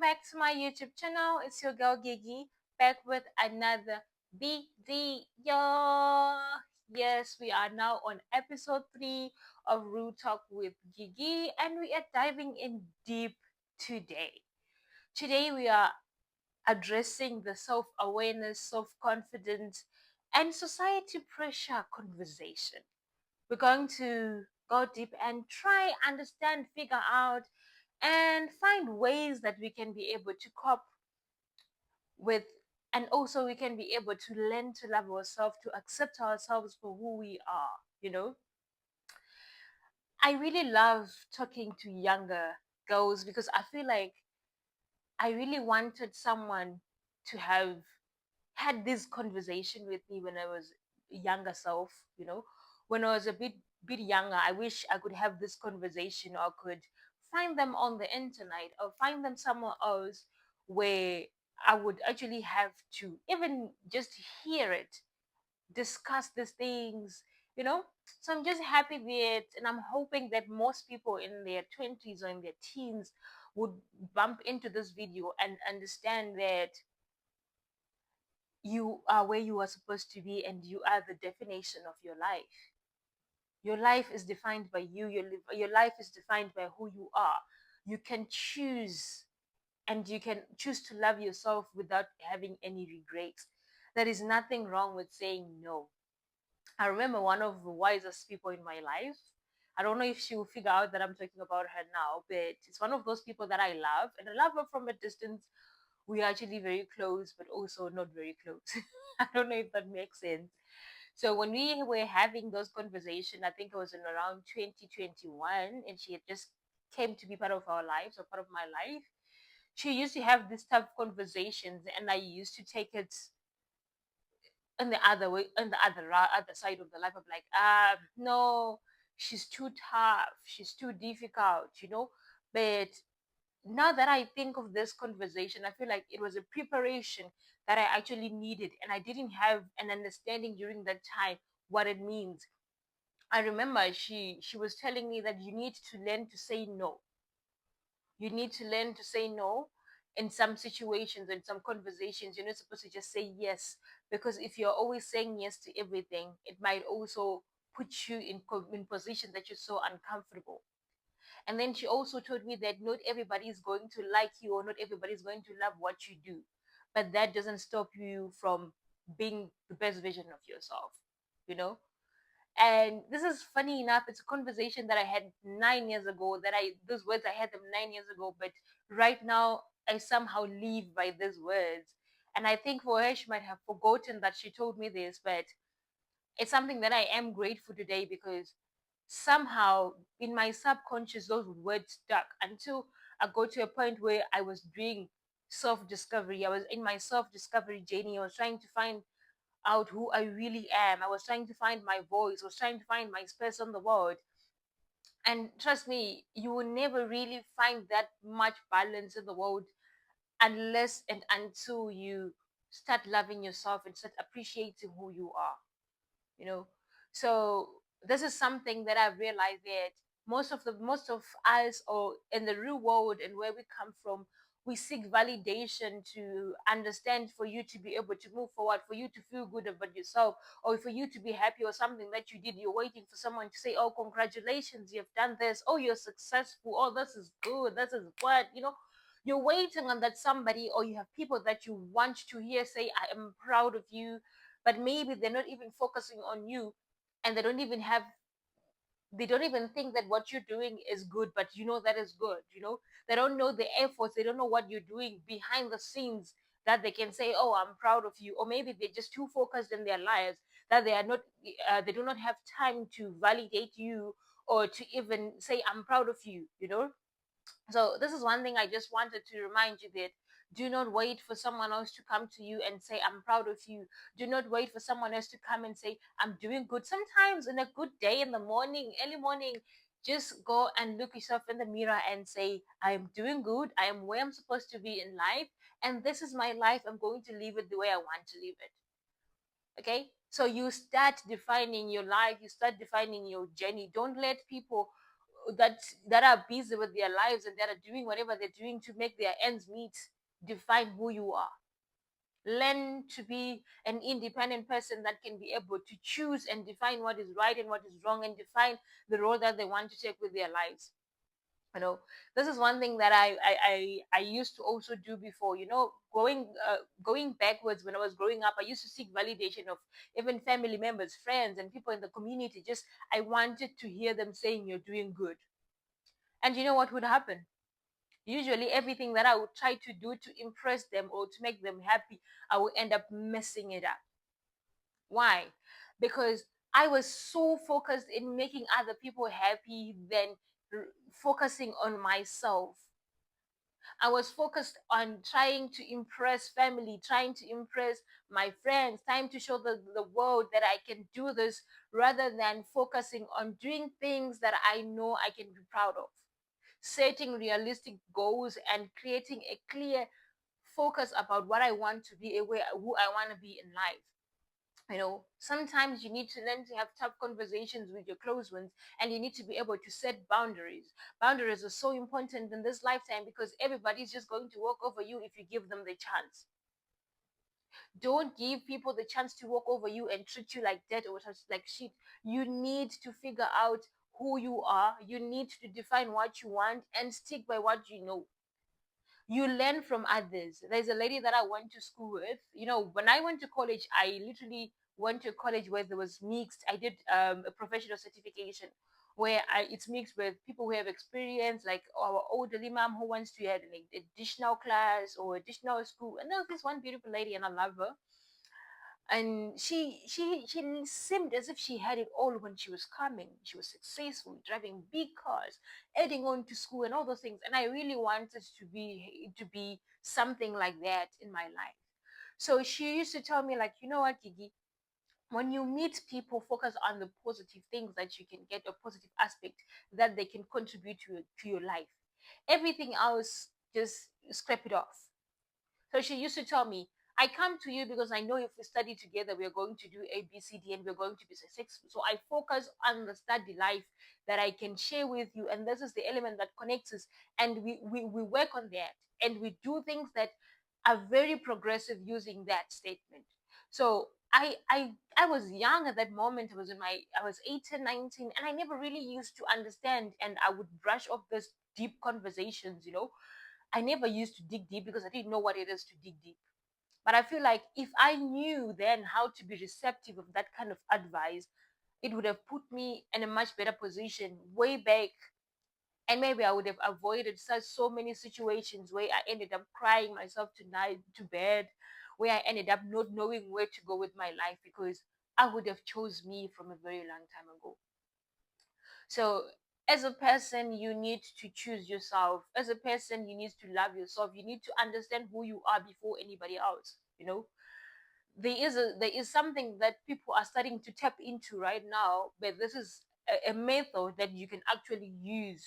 back to my YouTube channel. It's your girl Gigi back with another video. Yes, we are now on episode 3 of Real Talk with Gigi, and we are diving in deep today. Today, we are addressing the self awareness, self confidence, and society pressure conversation. We're going to go deep and try, understand, figure out, and find ways that we can be able to cope with, and also we can be able to learn to love ourselves, to accept ourselves for who we are. you know I really love talking to younger girls because I feel like I really wanted someone to have had this conversation with me when I was younger self. When I was a bit younger, I wish I could have this conversation, or could find them on the internet, or find them somewhere else where I would actually have to even just hear it, discuss these things, you know. So I'm just happy that, and I'm hoping that most people in their 20s or in their teens would bump into this video and understand that you are where you are supposed to be, and you are the definition of your life. Your life is defined by you. Your life is defined by who you are. You can choose, and you can choose to love yourself without having any regrets. There is nothing wrong with saying no. I remember one of the wisest people in my life. I don't know if she will figure out that I'm talking about her now, but it's one of those people that I love, and I love her from a distance. We are actually very close, but also not very close. I don't know if that makes sense. So when we were having those conversations, I think it was in around 2021, and she had just came to be part of our lives, or part of my life. She used to have this type of conversations, and I used to take it in the other way, in the other side of the life. I'm like, no, she's too tough, she's too difficult. But now that I think of this conversation, I feel like it was a preparation that I actually needed, and I didn't have an understanding during that time what it means. I remember she was telling me that you need to learn to say no. You need to learn to say no in some situations, in some conversations. You're not supposed to just say yes, because if you're always saying yes to everything, it might also put you in position that you're so uncomfortable. And then she also told me that not everybody is going to like you, or not everybody is going to love what you do, but that doesn't stop you from being the best version of yourself. You know, and this is funny enough, it's a conversation that I had 9 years ago, that I those words I had them 9 years ago, but right now I somehow live by these words. And I think for her, she might have forgotten that she told me this, but it's something that I am grateful today, because somehow in my subconscious those words stuck until I got to a point where I was doing self-discovery. I was in my self-discovery journey. I was trying to find out who I really am. I was trying to find my voice. I was trying to find my space on the world. And trust me, you will never really find that much balance in the world unless and until you start loving yourself and start appreciating who you are. you know so this is something that I've realized, that most of us, or in the real world and where we come from, we seek validation to understand, for you to be able to move forward, for you to feel good about yourself, or for you to be happy, or something that you did. You're waiting for someone to say, oh, congratulations, you've done this, oh, you're successful, oh, this is good, this is what you're waiting on that somebody, or you have people that you want to hear say, I am proud of you. But maybe they're not even focusing on you, and they don't even think that what you're doing is good, but that is good. They don't know the efforts, they don't know what you're doing behind the scenes, that they can say, oh, I'm proud of you. Or maybe they're just too focused in their lives, that they do not have time to validate you, or to even say, I'm proud of you. So this is one thing I just wanted to remind you, that do not wait for someone else to come to you and say, I'm proud of you. Do not wait for someone else to come and say, I'm doing good. Sometimes in a good day, in the morning, early morning, just go and look yourself in the mirror and say, I am doing good. I am where I'm supposed to be in life. And this is my life. I'm going to live it the way I want to live it. Okay, so you start defining your life, you start defining your journey. Don't let people that that are busy with their lives and that are doing whatever they're doing to make their ends meet define who you are. Learn to be an independent person that can be able to choose and define what is right and what is wrong, and define the role that they want to take with their lives. You know, this is one thing that I used to also do before. You know, going backwards, when I was growing up, I used to seek validation of even family members, friends, and people in the community. Just I wanted to hear them saying you're doing good. And you know what would happen? Usually, everything that I would try to do to impress them or to make them happy, I would end up messing it up. Why? Because I was so focused in making other people happy than focusing on myself. I was focused on trying to impress family, trying to impress my friends, trying to show the world that I can do this, rather than focusing on doing things that I know I can be proud of. Setting realistic goals and creating a clear focus about what I want to be, who I want to be in life. You know, sometimes you need to learn to have tough conversations with your close ones, and you need to be able to set boundaries. Boundaries are so important in this lifetime because everybody's just going to walk over you if you give them the chance. Don't give people the chance to walk over you and treat you like dirt or like shit. You need to figure out who you are. You need to define what you want and stick by what you know. You learn from others. There's a lady that I went to school with. You know, when I went to college, I literally went to a college where there was mixed. I did a professional certification where it's mixed with people who have experience, like our elderly mom who wants to have an additional class or additional school. And there was this one beautiful lady, and I love her, and she seemed as if she had it all when she was coming. She was successful, driving big cars, adding on to school and all those things, and I really wanted to be something like that in my life. So she used to tell me, like, you know what, Gigi, when you meet people, focus on the positive things that you can get, a positive aspect that they can contribute to your life. Everything else, just scrap it off. So she used to tell me, I come to you because I know if we study together, we're going to do A, B, C, D, and we're going to be successful. So I focus on the study life that I can share with you. And this is the element that connects us. And we work on that. And we do things that are very progressive using that statement. So I was young at that moment. I was 18, 19, and I never really used to understand, and I would brush off this deep conversations, you know. I never used to dig deep because I didn't know what it is to dig deep. But I feel like if I knew then how to be receptive of that kind of advice, it would have put me in a much better position way back. And maybe I would have avoided such so many situations where I ended up crying myself to night to bed, where I ended up not knowing where to go with my life because I would have chose me from a very long time ago. So as a person, you need to choose yourself. As a person, you need to love yourself. You need to understand who you are before anybody else. You know, there is something that people are starting to tap into right now, but this is a method that you can actually use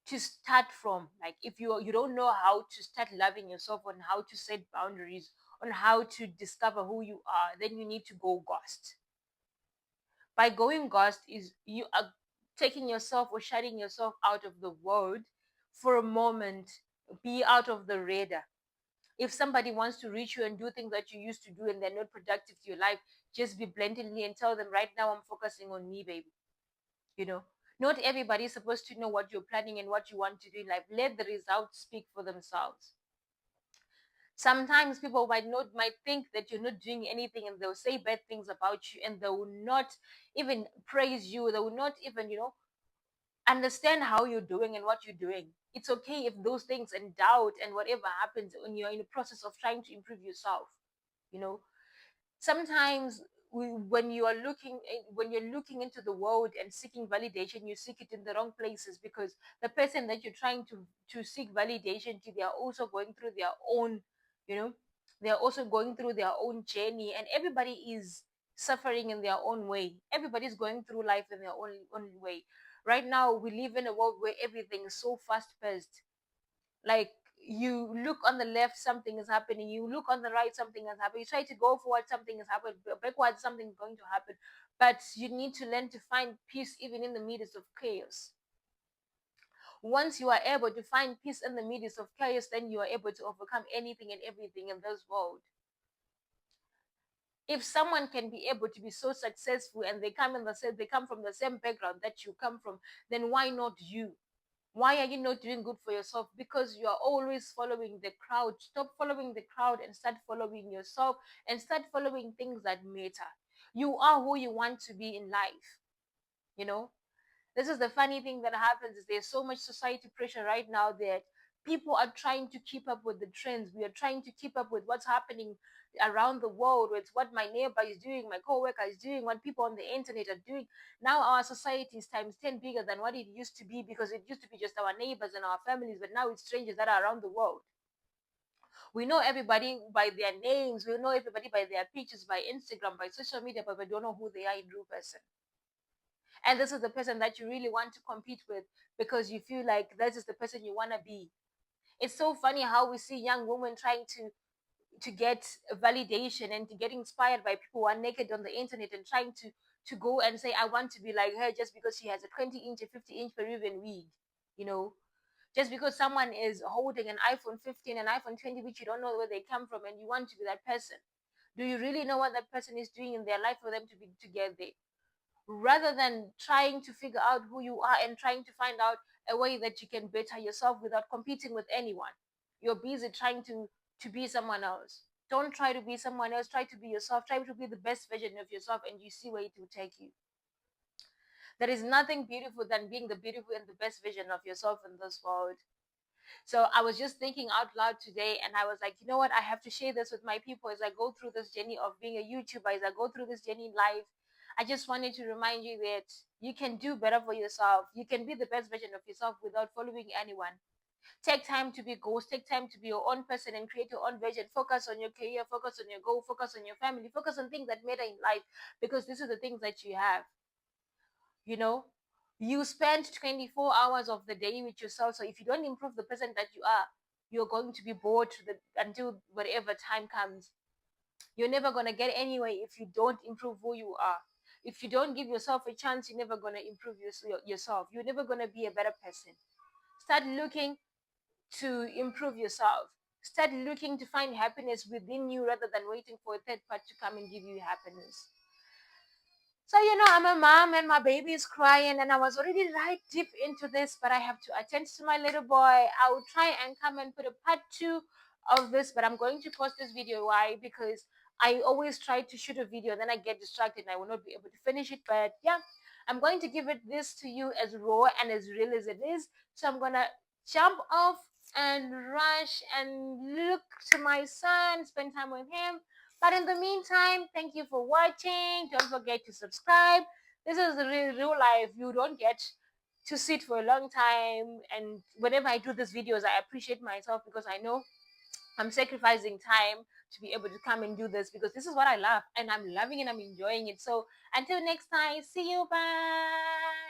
to start from. Like if you don't know how to start loving yourself, on how to set boundaries, on how to discover who you are, then you need to go ghost. By going ghost is you are taking yourself or shutting yourself out of the world for a moment, be out of the radar. If somebody wants to reach you and do things that you used to do and they're not productive to your life, just be blatantly and tell them, right now I'm focusing on me, baby. You know, not everybody is supposed to know what you're planning and what you want to do in life. Let the results speak for themselves. Sometimes people might think that you're not doing anything, and they'll say bad things about you, and they will not even praise you. They will not even, understand how you're doing and what you're doing. It's okay if those things and doubt and whatever happens when you're in the process of trying to improve yourself. You know, sometimes when you're looking into the world and seeking validation, you seek it in the wrong places, because the person that you're trying to seek validation to, they are also going through their own, you know, they're also going through their own journey, and everybody is suffering in their own way. Everybody's going through life in their own way. Right now we live in a world where everything is so fast paced. Like, you look on the left, something is happening. You look on the right, something has happened. You try to go forward, something has happened. Backwards, something is going to happen. But you need to learn to find peace even in the midst of chaos. Once you are able to find peace in the midst of chaos, then you are able to overcome anything and everything in this world. If someone can be able to be so successful and they come from the same background that you come from, then why not you? Why are you not doing good for yourself? Because you are always following the crowd. Stop following the crowd and start following yourself, and start following things that matter. You are who you want to be in life. You know, this is the funny thing that happens is there's so much society pressure right now that people are trying to keep up with the trends. We are trying to keep up with what's happening around the world, with what my neighbor is doing, my coworker is doing, what people on the internet are doing. Now our society is times 10 bigger than what it used to be, because it used to be just our neighbors and our families, but now it's strangers that are around the world. We know everybody by their names, we know everybody by their pictures, by Instagram, by social media, but we don't know who they are in real person. And this is the person that you really want to compete with, because you feel like this is the person you want to be. It's so funny how we see young women trying to get validation and to get inspired by people who are naked on the internet, and trying to go and say, I want to be like her, just because she has a 20-inch or 50-inch Peruvian wig. you know just because someone is holding an iPhone 15 and iPhone 20, which you don't know where they come from, and you want to be that person. Do you really know what that person is doing in their life for them to be together? Rather than trying to figure out who you are and trying to find out a way that you can better yourself without competing with anyone, you're busy trying to be someone else. Don't try to be someone else. Try to be yourself. Try to be the best version of yourself, and you see where it will take you. There is nothing beautiful than being the beautiful and the best version of yourself in this world. So I was just thinking out loud today, and I was like, you know what? I have to share this with my people as I go through this journey of being a YouTuber, as I go through this journey in life. I just wanted to remind you that you can do better for yourself. You can be the best version of yourself without following anyone. Take time to be ghost, take time to be your own person and create your own vision. Focus on your career, focus on your goal, focus on your family, focus on things that matter in life, because these are the things that you have. you know you spend 24 hours of the day with yourself, so if you don't improve the person that you are, you're going to be bored until whatever time comes. You're never going to get anywhere if you don't improve who you are. If you don't give yourself a chance, you're never going to improve yourself. You're never going to be a better person. Start looking to improve yourself. Start looking to find happiness within you, rather than waiting for a third party to come and give you happiness. So, I'm a mom and my baby is crying, and I was already right deep into this, but I have to attend to my little boy. I will try and come and put a part two of this, but I'm going to post this video. Why? Because I always try to shoot a video, then I get distracted and I will not be able to finish it. But yeah, I'm going to give it this to you as raw and as real as it is. So I'm gonna jump off and rush and look to my son, spend time with him. But in the meantime, thank you for watching. Don't forget to subscribe. This is real life. You don't get to sit for a long time. And whenever I do these videos, I appreciate myself, because I know I'm sacrificing time to be able to come and do this, because this is what I love and I'm loving it. I'm enjoying it. So until next time, see you. Bye.